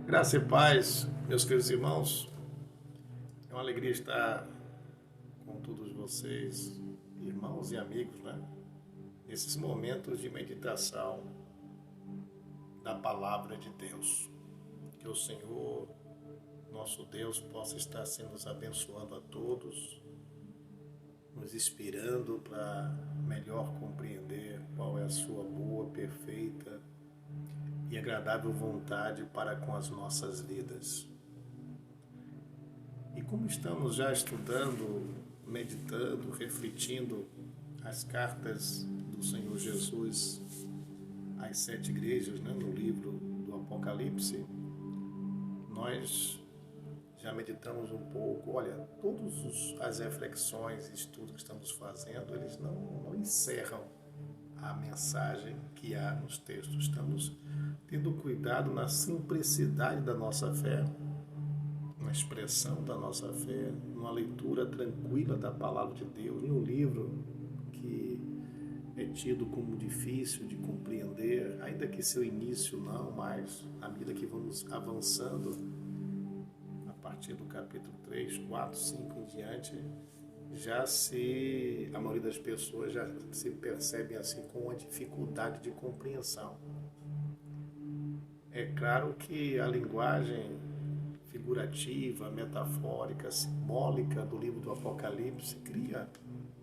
Graça e paz, meus queridos irmãos. É uma alegria estar com todos vocês, irmãos e amigos, né? Nesses momentos de meditação da palavra de Deus. Que o Senhor, nosso Deus, possa estar assim nos abençoando a todos, nos inspirando para melhor compreender qual é a sua boa, perfeita e agradável vontade para com as nossas vidas. E como estamos já estudando, meditando, refletindo as cartas do Senhor Jesus às 7 igrejas, né, no livro do Apocalipse, nós já meditamos um pouco. Olha, todas as reflexões e estudos que estamos fazendo, eles não encerram a mensagem que há nos textos. Estamos tendo cuidado na simplicidade da nossa fé, na expressão da nossa fé, numa leitura tranquila da palavra de Deus, em um livro que é tido como difícil de compreender, ainda que seu início não, mas à medida que vamos avançando, a partir do capítulo 3, 4, 5 em diante, a maioria das pessoas já se percebe assim com uma dificuldade de compreensão. É claro que a linguagem figurativa, metafórica, simbólica do livro do Apocalipse cria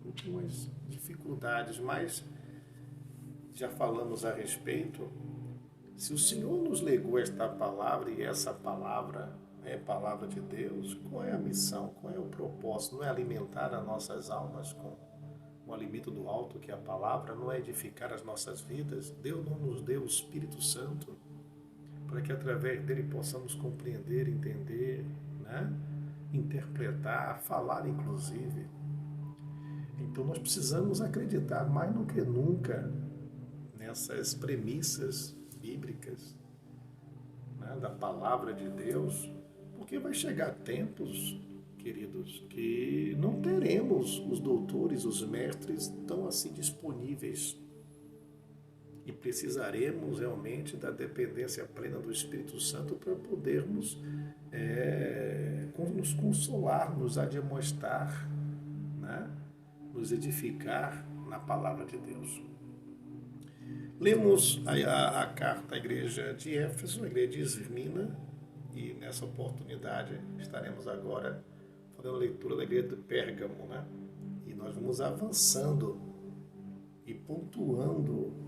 algumas dificuldades, mas já falamos a respeito. Se o Senhor nos legou esta palavra e essa palavra é palavra de Deus, qual é a missão, qual é o propósito? Não é alimentar as nossas almas com o alimento do alto, que é a palavra, não é edificar as nossas vidas? Deus não nos deu o Espírito Santo para que através dele possamos compreender, entender, né? Interpretar, falar inclusive. Então nós precisamos acreditar mais do que nunca nessas premissas bíblicas, né? Da palavra de Deus, porque vai chegar tempos, queridos, que não teremos os doutores, os mestres tão assim disponíveis. E precisaremos realmente da dependência plena do Espírito Santo para podermos nos consolar, nos admoestar, né? Nos edificar na palavra de Deus. Lemos a carta à igreja de Éfeso, a igreja de Esmirna, e nessa oportunidade estaremos agora fazendo a leitura da igreja de Pérgamo, né? E nós vamos avançando e pontuando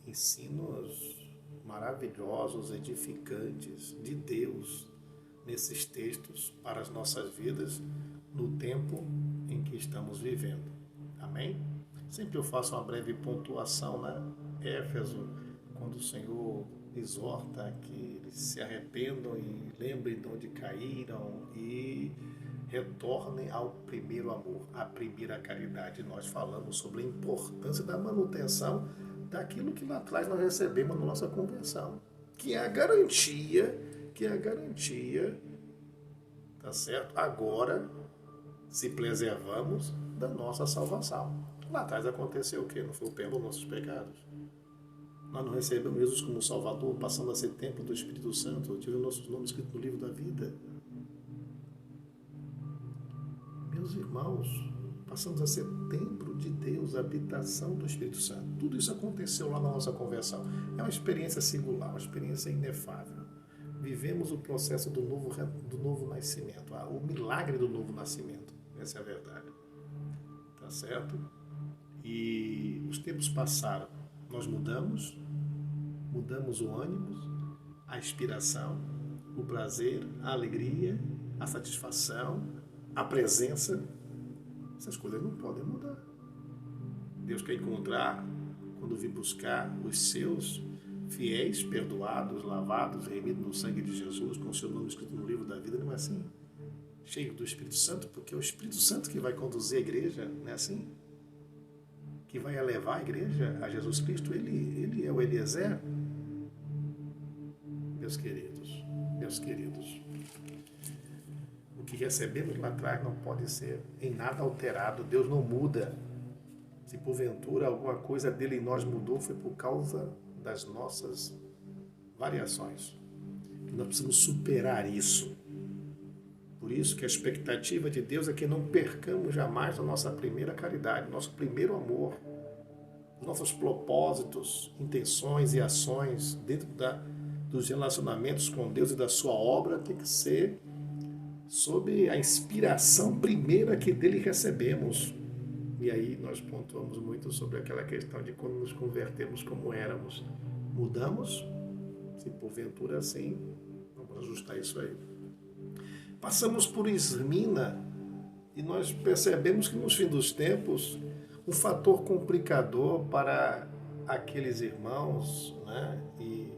ensinos maravilhosos, edificantes de Deus nesses textos para as nossas vidas no tempo em que estamos vivendo. Amém? Sempre eu faço uma breve pontuação, né? Éfeso, quando o Senhor exorta que eles se arrependam e lembrem de onde caíram e retornem ao primeiro amor, à primeira caridade. Nós falamos sobre a importância da manutenção daquilo que lá atrás nós recebemos na nossa conversão, que é a garantia, tá certo? Agora, se preservamos da nossa salvação. Lá atrás aconteceu o quê? Não foi o perdão dos nossos pecados? Nós não recebemos Jesus como Salvador, passando a ser templo do Espírito Santo, tivemos nossos nomes escritos no livro da vida. Meus irmãos, passamos a ser templo de Deus, habitação do Espírito Santo. Tudo isso aconteceu lá na nossa conversão. É uma experiência singular, uma experiência inefável. Vivemos o processo do novo nascimento, o milagre do novo nascimento. Essa é a verdade. Tá certo? E os tempos passaram. Nós mudamos o ânimo, a inspiração, o prazer, a alegria, a satisfação, a presença. Essas coisas não podem mudar. Deus quer encontrar, quando vir buscar os seus fiéis, perdoados, lavados, remidos no sangue de Jesus, com o seu nome escrito no livro da vida. Não é assim? Cheio do Espírito Santo, porque é o Espírito Santo que vai conduzir a igreja, não é assim? Que vai levar a igreja a Jesus Cristo. Ele é o Eliezer. Meus queridos, o que recebemos lá atrás não pode ser em nada alterado. Deus não muda. Se porventura alguma coisa dele em nós mudou, foi por causa das nossas variações. Nós precisamos superar isso. Por isso que a expectativa de Deus é que não percamos jamais a nossa primeira caridade, nosso primeiro amor, nossos propósitos, intenções e ações dentro dos relacionamentos com Deus e da sua obra tem que ser sob a inspiração primeira que dele recebemos. E aí nós pontuamos muito sobre aquela questão de quando nos convertemos como éramos. Mudamos? Se porventura sim, vamos ajustar isso aí. Passamos por Esmina e nós percebemos que nos fins dos tempos um fator complicador para aqueles irmãos, né, e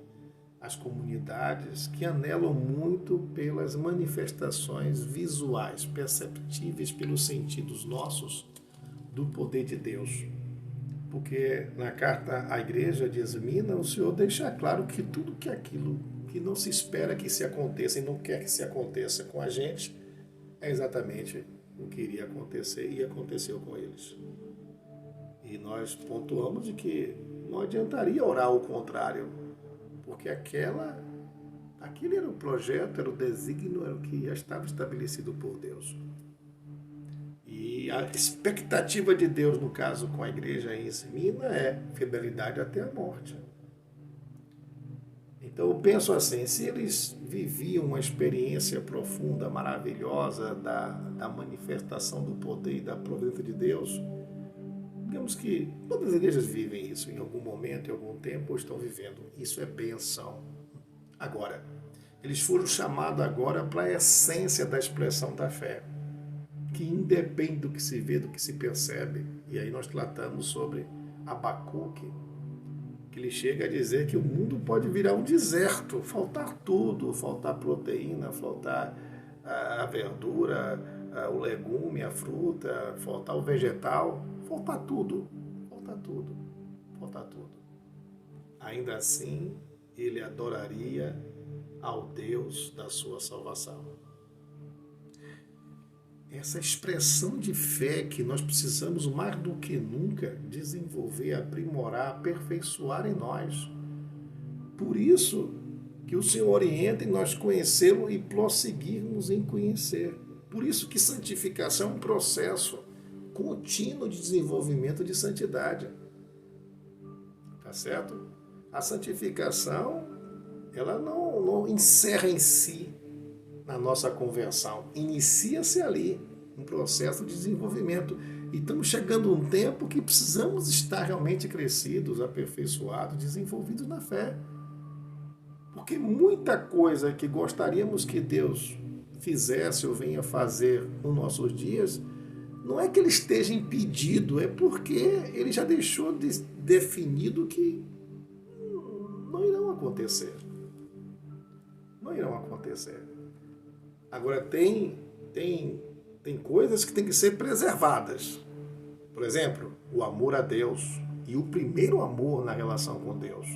as comunidades que anelam muito pelas manifestações visuais, perceptíveis pelos sentidos nossos do poder de Deus. Porque na carta à igreja de Esmina, o Senhor deixa claro que tudo que aquilo que não se espera que se aconteça e não quer que se aconteça com a gente, é exatamente o que iria acontecer e aconteceu com eles. E nós pontuamos de que não adiantaria orar ao contrário, porque aquele era o projeto, era o desígnio, era o que já estava estabelecido por Deus. E a expectativa de Deus, no caso com a igreja em Esmina, é fidelidade até a morte. Então eu penso assim, se eles viviam uma experiência profunda, maravilhosa da manifestação do poder e da providência de Deus, digamos que todas as igrejas vivem isso em algum momento, em algum tempo, ou estão vivendo. Isso é bênção. Agora, eles foram chamados agora para a essência da expressão da fé, que independe do que se vê, do que se percebe. E aí nós tratamos sobre Abacuque, que ele chega a dizer que o mundo pode virar um deserto, faltar tudo, faltar proteína, faltar a verdura, o legume, a fruta, faltar o vegetal, faltar tudo, faltar tudo, faltar tudo. Ainda assim, ele adoraria ao Deus da sua salvação. Essa expressão de fé que nós precisamos mais do que nunca desenvolver, aprimorar, aperfeiçoar em nós. Por isso que o Senhor orienta em nós conhecê-lo e prosseguirmos em conhecer. Por isso que santificação é um processo contínuo de desenvolvimento de santidade. Tá certo? A santificação, ela não encerra em si na nossa conversão. Inicia-se ali um processo de desenvolvimento. E estamos chegando a um tempo que precisamos estar realmente crescidos, aperfeiçoados, desenvolvidos na fé. Porque muita coisa que gostaríamos que Deus fizesse ou venha fazer nos nossos dias, não é que ele esteja impedido, é porque ele já deixou definido que não irão acontecer. Não irão acontecer. Agora, tem coisas que têm que ser preservadas. Por exemplo, o amor a Deus e o primeiro amor na relação com Deus.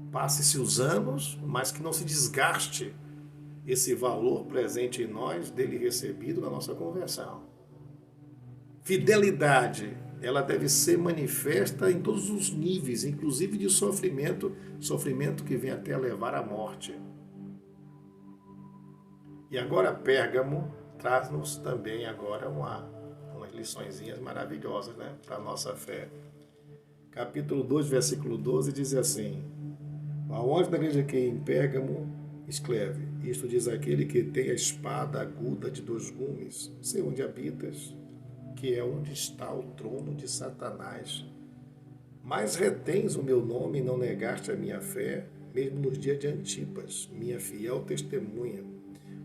Passe-se os anos, mas que não se desgaste esse valor presente em nós, dele recebido na nossa conversão. Fidelidade, ela deve ser manifesta em todos os níveis, inclusive de sofrimento que vem até levar à morte. E agora Pérgamo traz-nos também agora umas liçõezinhas maravilhosas, né, para a nossa fé. Capítulo 2, versículo 12 diz assim: ao anjo da igreja que em Pérgamo escreve, isto diz aquele que tem a espada aguda de 2 gumes, sei onde habitas, que é onde está o trono de Satanás. Mas retens o meu nome e não negaste a minha fé, mesmo nos dias de Antipas, minha fiel testemunha,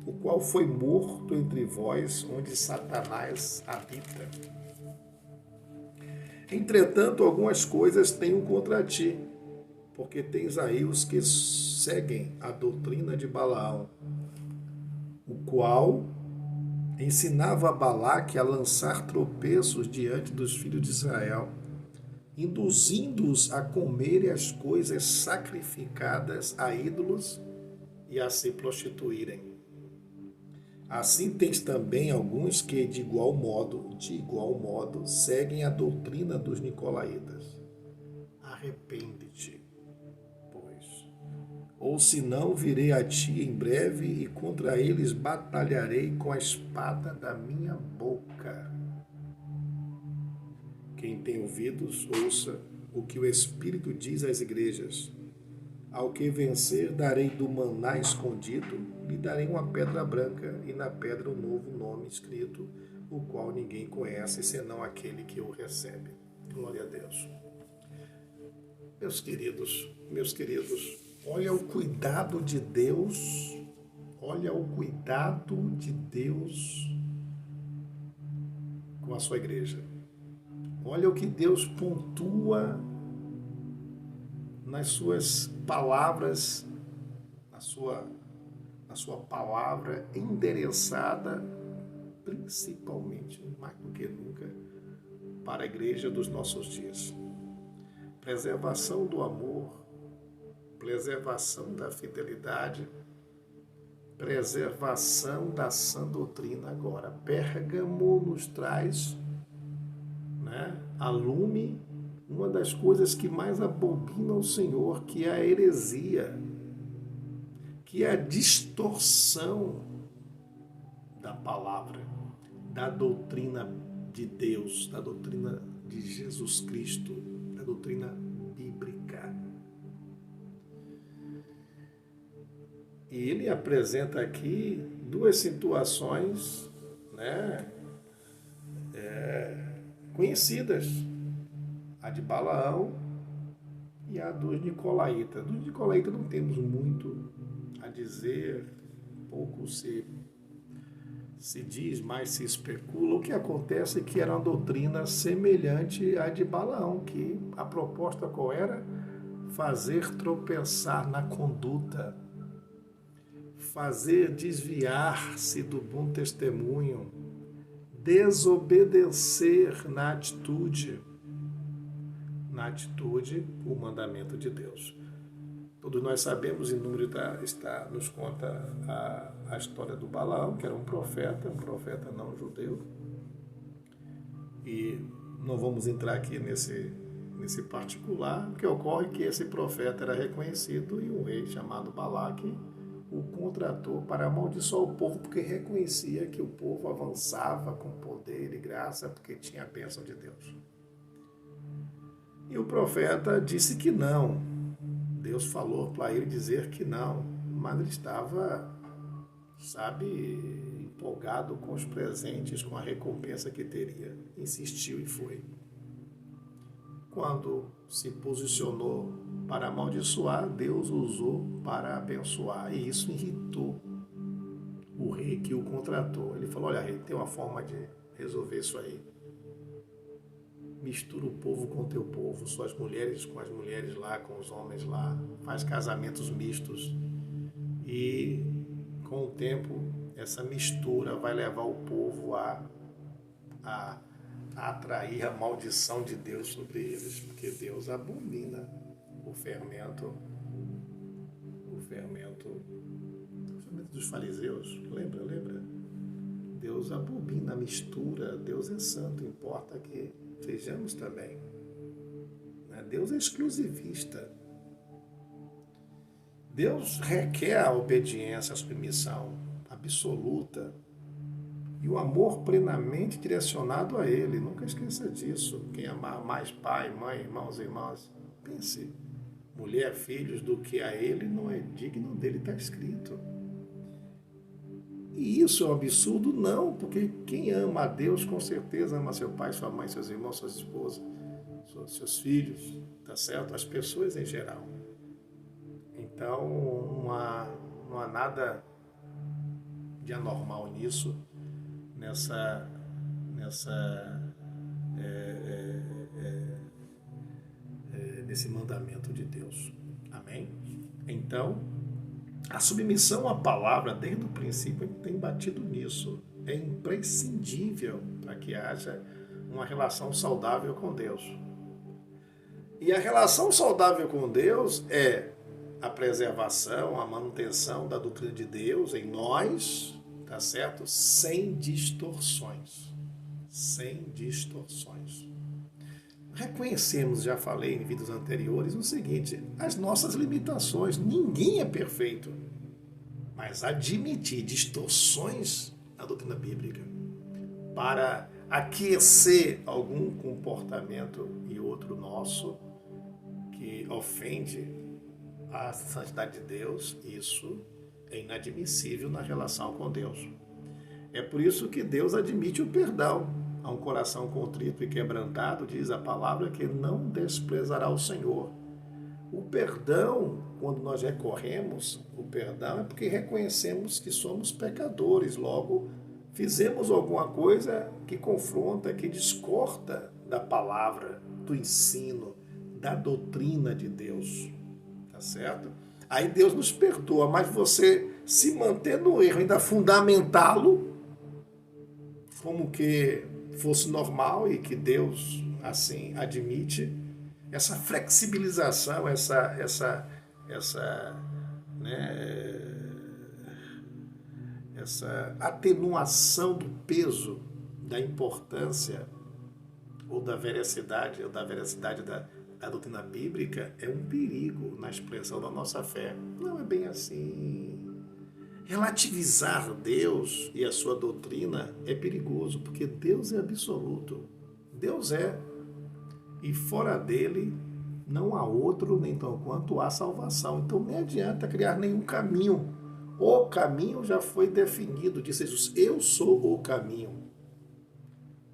o qual foi morto entre vós, onde Satanás habita. Entretanto, algumas coisas tenho contra ti, porque tens aí os que seguem a doutrina de Balaão, o qual ensinava a Balaque a lançar tropeços diante dos filhos de Israel, induzindo-os a comerem as coisas sacrificadas a ídolos e a se prostituírem. Assim tens também alguns que, de igual modo, seguem a doutrina dos nicolaítas. Arrepende-te, pois. ou se não, virei a ti em breve e contra eles batalharei com a espada da minha boca. Quem tem ouvidos, ouça o que o Espírito diz às igrejas. Ao que vencer, darei do maná escondido, lhe darei uma pedra branca e na pedra um novo nome escrito, o qual ninguém conhece, senão aquele que o recebe. Glória a Deus. Meus queridos, olha o cuidado de Deus, olha o cuidado de Deus com a sua igreja. Olha o que Deus pontua nas suas palavras, na sua palavra endereçada, principalmente, mais do que nunca, para a igreja dos nossos dias. Preservação do amor, preservação da fidelidade, preservação da sã doutrina. Agora, Pérgamo nos traz, a lume uma das coisas que mais abomina o Senhor, que é a heresia, que é a distorção da palavra, da doutrina de Deus, da doutrina de Jesus Cristo, da doutrina bíblica. E ele apresenta aqui duas situações, conhecidas, a de Balaão e a dos nicolaítas. Dos nicolaítas não temos muito a dizer, pouco se diz, mais se especula. O que acontece é que era uma doutrina semelhante à de Balaão, que a proposta qual era? Fazer tropeçar na conduta, fazer desviar-se do bom testemunho, desobedecer na atitude, o mandamento de Deus. Todos nós sabemos, em número nos conta a história do Balaão, que era um profeta não judeu. E não vamos entrar aqui nesse particular. O que ocorre é que esse profeta era reconhecido e um rei chamado Balaque o contratou para amaldiçoar o povo, porque reconhecia que o povo avançava com poder e graça, porque tinha a bênção de Deus. E o profeta disse que não. Deus falou para ele dizer que não, mas ele estava, empolgado com os presentes, com a recompensa que teria. Insistiu e foi. Quando se posicionou para amaldiçoar, Deus usou para abençoar. E isso irritou o rei que o contratou. Ele falou: olha, rei, tem uma forma de resolver isso aí. Mistura o povo com o teu povo, suas mulheres com as mulheres lá, com os homens lá. Faz casamentos mistos. E com o tempo, essa mistura vai levar o povo a atrair a maldição de Deus sobre eles, porque Deus abomina o fermento dos fariseus. Lembra? Deus abomina a mistura. Deus é santo, importa que sejamos também. Deus é exclusivista. Deus requer a obediência, a submissão absoluta e o amor plenamente direcionado a Ele. Nunca esqueça disso. Quem amar mais pai, mãe, irmãos e irmãs, pense, mulher, filhos, do que a Ele não é digno dele, está escrito. E isso é um absurdo? Não, porque quem ama a Deus, com certeza ama seu pai, sua mãe, seus irmãos, suas esposas, seus filhos, tá certo? As pessoas em geral. Então, não há nada de anormal nisso, nesse mandamento de Deus. Amém? Então, a submissão à palavra, desde o princípio, a gente tem batido nisso. É imprescindível para que haja uma relação saudável com Deus. E a relação saudável com Deus é a preservação, a manutenção da doutrina de Deus em nós, tá certo? Sem distorções. Sem distorções. reconhecemos, já falei em vídeos anteriores, o seguinte: as nossas limitações. Ninguém é perfeito. Mas admitir distorções na doutrina bíblica para aquecer algum comportamento e outro nosso que ofende a santidade de Deus, isso é inadmissível na relação com Deus. É por isso que Deus admite o perdão. A um coração contrito e quebrantado, diz a palavra, que não desprezará o Senhor. O perdão, quando nós recorremos, o perdão é porque reconhecemos que somos pecadores, logo fizemos alguma coisa que confronta, que discorda da palavra, do ensino, da doutrina de Deus. Tá certo? Aí Deus nos perdoa, mas você se manter no erro, ainda fundamentá-lo como que fosse normal e que Deus assim admite, essa flexibilização, essa atenuação do peso, da importância ou da veracidade da doutrina bíblica é um perigo na expressão da nossa fé. Não é bem assim. Relativizar Deus e a sua doutrina é perigoso, porque Deus é absoluto. Deus é. E fora dele não há outro, nem tão quanto há salvação. Então nem adianta criar nenhum caminho. O caminho já foi definido, disse Jesus: eu sou o caminho.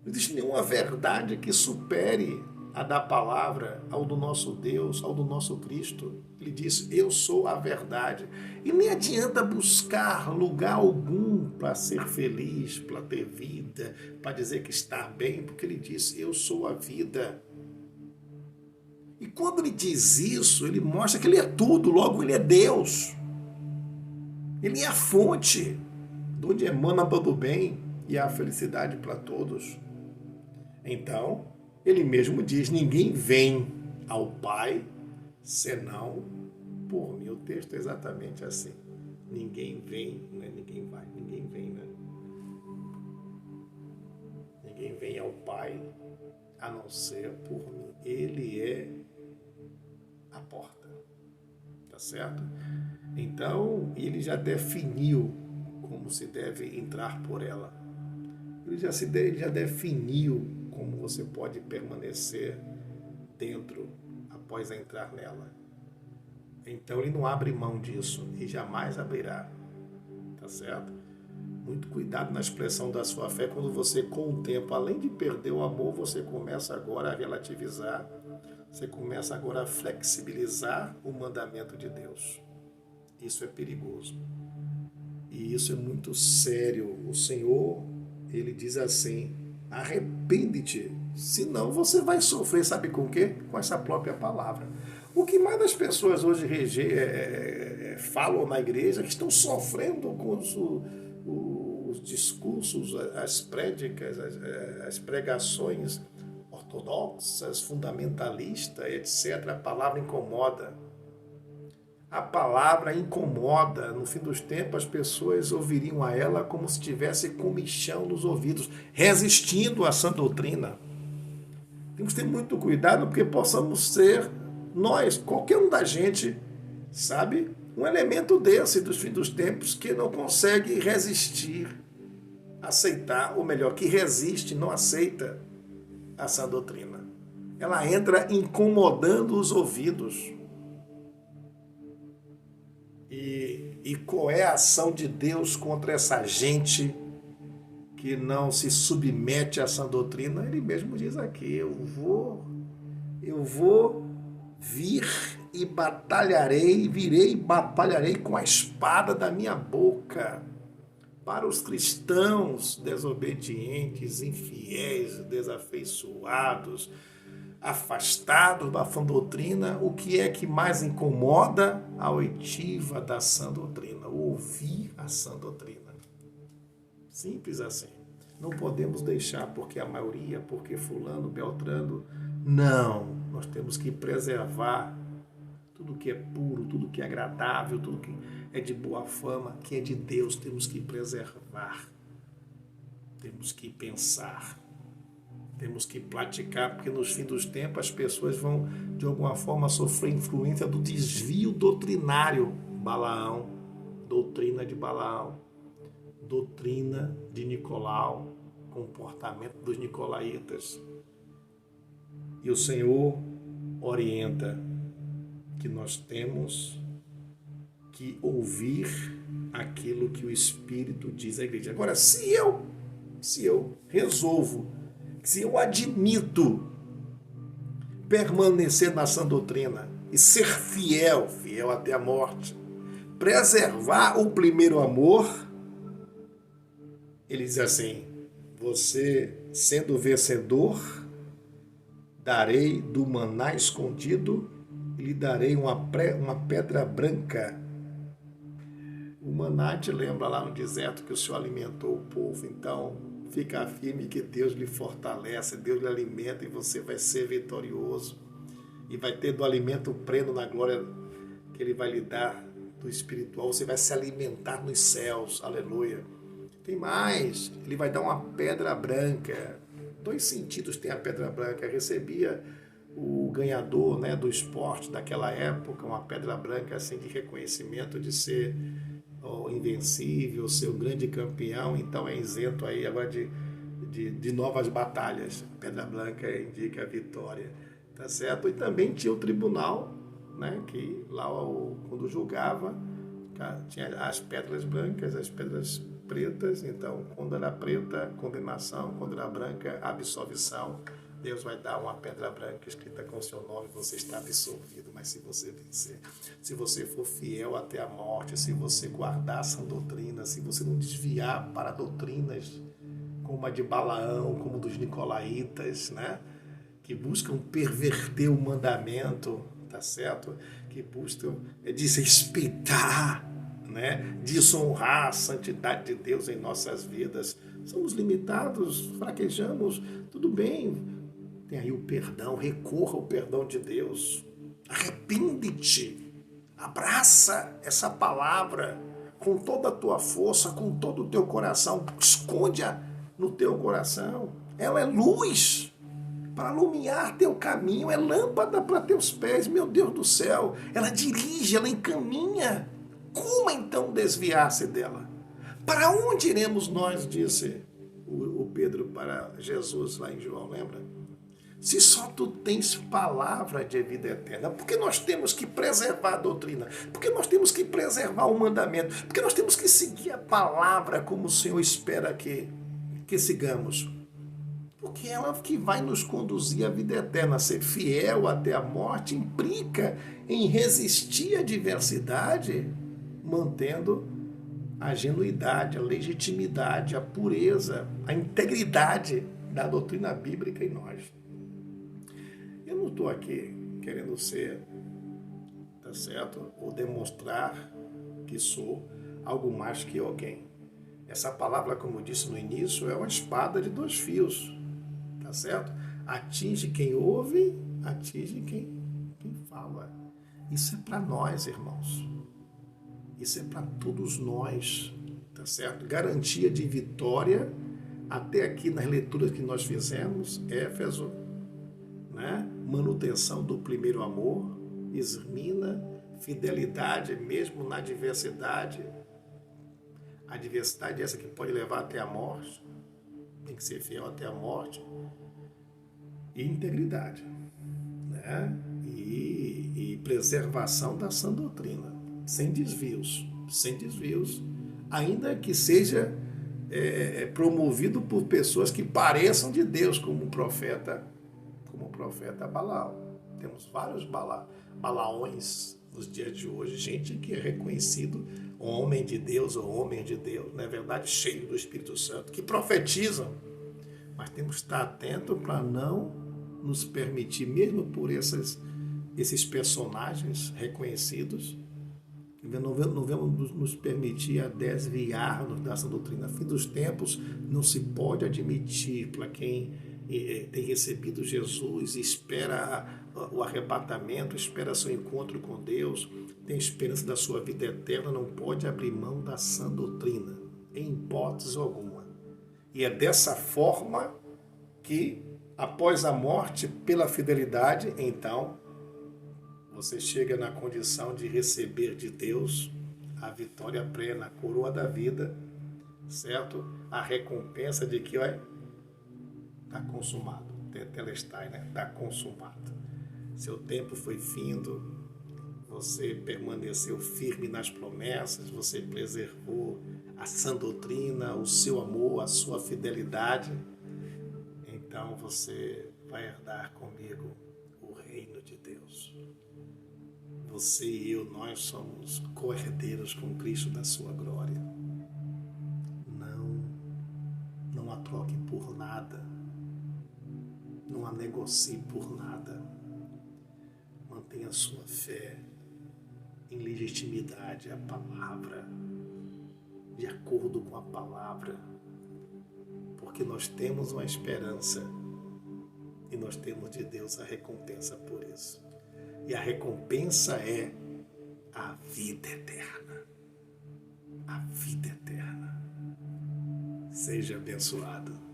Não existe nenhuma verdade que supere a da palavra, ao do nosso Deus, ao do nosso Cristo. Ele diz: eu sou a verdade. E nem adianta buscar lugar algum para ser feliz, para ter vida, para dizer que está bem, porque ele diz: eu sou a vida. E quando ele diz isso, ele mostra que ele é tudo, logo ele é Deus. Ele é a fonte, de onde emana todo o bem e a felicidade para todos. Então, ele mesmo diz: ninguém vem ao Pai senão por mim. O texto é exatamente assim. Ninguém vem, não é ninguém vai, ninguém vem, né? Ninguém vem ao Pai a não ser por mim. Ele é a porta, tá certo? Então, ele já definiu como se deve entrar por ela. Ele já definiu como você pode permanecer dentro após entrar nela. Então ele não abre mão disso e jamais abrirá, tá certo? Muito cuidado na expressão da sua fé quando você, com o tempo, além de perder o amor, você começa agora a relativizar, você começa agora a flexibilizar o mandamento de Deus. Isso é perigoso. E isso é muito sério. O Senhor, ele diz assim: arrepende-te, senão você vai sofrer, sabe com o quê? Com essa própria palavra. O que mais as pessoas hoje falam na igreja, que estão sofrendo com os discursos, as prédicas, as pregações ortodoxas, fundamentalistas, etc. A palavra incomoda. A palavra incomoda. No fim dos tempos, as pessoas ouviriam a ela como se tivesse comichão nos ouvidos, resistindo à sã doutrina. Temos que ter muito cuidado, porque possamos ser nós, qualquer um da gente, sabe, um elemento desse dos fins dos tempos que não consegue resistir, aceitar, ou melhor, que resiste, não aceita a sã doutrina. Ela entra incomodando os ouvidos. E qual é a ação de Deus contra essa gente que não se submete à sã doutrina? Ele mesmo diz aqui: eu vou vir e virei e batalharei com a espada da minha boca para os cristãos desobedientes, infiéis, desafeiçoados, afastados da sã doutrina. O que é que mais incomoda? A oitiva da sã doutrina, ouvir a sã doutrina. Simples assim. Não podemos deixar porque a maioria, porque fulano, beltrano. Não, nós temos que preservar tudo que é puro, tudo que é agradável, tudo que é de boa fama, que é de Deus, temos que preservar. Temos que pensar. Temos que praticar, porque nos fins dos tempos as pessoas vão, de alguma forma, sofrer influência do desvio doutrinário. Balaão, doutrina de Balaão, doutrina de Nicolau, comportamento dos nicolaítas. E o Senhor orienta que nós temos que ouvir aquilo que o Espírito diz à igreja. Agora, se eu resolvo, se eu admito permanecer na sã doutrina e ser fiel até a morte, preservar o primeiro amor, ele diz assim: você sendo vencedor, darei do maná escondido e lhe darei uma pedra branca. O maná te lembra lá no deserto que o Senhor alimentou o povo. Então, fica firme que Deus lhe fortalece, Deus lhe alimenta e você vai ser vitorioso. E vai ter do alimento pleno na glória que Ele vai lhe dar do espiritual. Você vai se alimentar nos céus. Aleluia. Tem mais. Ele vai dar uma pedra branca. 2 sentidos tem a pedra branca. Recebia o ganhador, né, do esporte daquela época, uma pedra branca assim, de reconhecimento de ser invencível, ser um grande campeão, então é isento aí agora de novas batalhas. Pedra branca indica a vitória, tá certo? E também tinha o tribunal, né, que lá quando julgava, tinha as pedras brancas, as pedras pretas. Então, quando era preta, condenação; quando era branca, absolvição. Deus vai dar uma pedra branca escrita com o seu nome, você está absolvido. Mas se você vencer, se você for fiel até a morte, se você guardar essa doutrina, se você não desviar para doutrinas como a de Balaão, como dos nicolaítas, né, que buscam perverter o mandamento, tá certo? Que buscam desrespeitar, né, desonrar a santidade de Deus em nossas vidas. Somos limitados, fraquejamos, tudo bem. Tem aí o perdão, recorra ao perdão de Deus. Arrepende-te, abraça essa palavra com toda a tua força, com todo o teu coração. Esconde-a no teu coração. Ela é luz para iluminar teu caminho, é lâmpada para teus pés, meu Deus do céu. Ela dirige, ela encaminha. Como então desviar-se dela? Para onde iremos nós, disse o Pedro para Jesus lá em João, lembra? Se só tu tens palavra de vida eterna, porque nós temos que preservar a doutrina, porque nós temos que preservar o mandamento, porque nós temos que seguir a palavra como o Senhor espera que sigamos. Porque ela que vai nos conduzir à vida eterna. Ser fiel até a morte implica em resistir à adversidade, mantendo a genuidade, a legitimidade, a pureza, a integridade da doutrina bíblica em nós. Eu não estou aqui querendo ser, tá certo, ou demonstrar que sou algo mais que alguém. Essa palavra, como eu disse no início, é uma espada de 2 fios, tá certo? Atinge quem ouve, atinge quem fala. Isso é para nós, irmãos. Isso é para todos nós, tá certo? Garantia de vitória, até aqui nas leituras que nós fizemos, Éfeso, né? Manutenção do primeiro amor, Esmirna, fidelidade mesmo na adversidade. A adversidade é essa que pode levar até a morte, tem que ser fiel até a morte. E integridade, né? E preservação da sã doutrina, sem desvios, ainda que seja promovido por pessoas que pareçam de Deus, como o profeta Balaão. Temos vários Balaões nos dias de hoje, gente que é reconhecido homem de Deus ou homem de Deus, na verdade, cheio do Espírito Santo, que profetizam. Mas temos que estar atento para não nos permitir, mesmo por esses personagens reconhecidos, não vamos nos permitir a desviar-nos dessa doutrina. Fim dos tempos, não se pode admitir para quem tem recebido Jesus, espera o arrebatamento, espera seu encontro com Deus, tem esperança da sua vida eterna, não pode abrir mão da sã doutrina, em hipótese alguma. E é dessa forma que Após a morte, pela fidelidade, então, você chega na condição de receber de Deus a vitória plena, a coroa da vida, certo? A recompensa de que, olha, está consumado. Tetelestai, né? Está consumado. Seu tempo foi findo, você permaneceu firme nas promessas, você preservou a sã doutrina, o seu amor, a sua fidelidade. Então você vai herdar comigo o reino de Deus. Você e eu, nós somos co-herdeiros com Cristo da sua glória. Não a troque por nada. Não a negocie por nada. Mantenha a sua fé em legitimidade à palavra, de acordo com a palavra, porque nós temos uma esperança e nós temos de Deus a recompensa por isso. E a recompensa é a vida eterna. A vida eterna. Seja abençoado.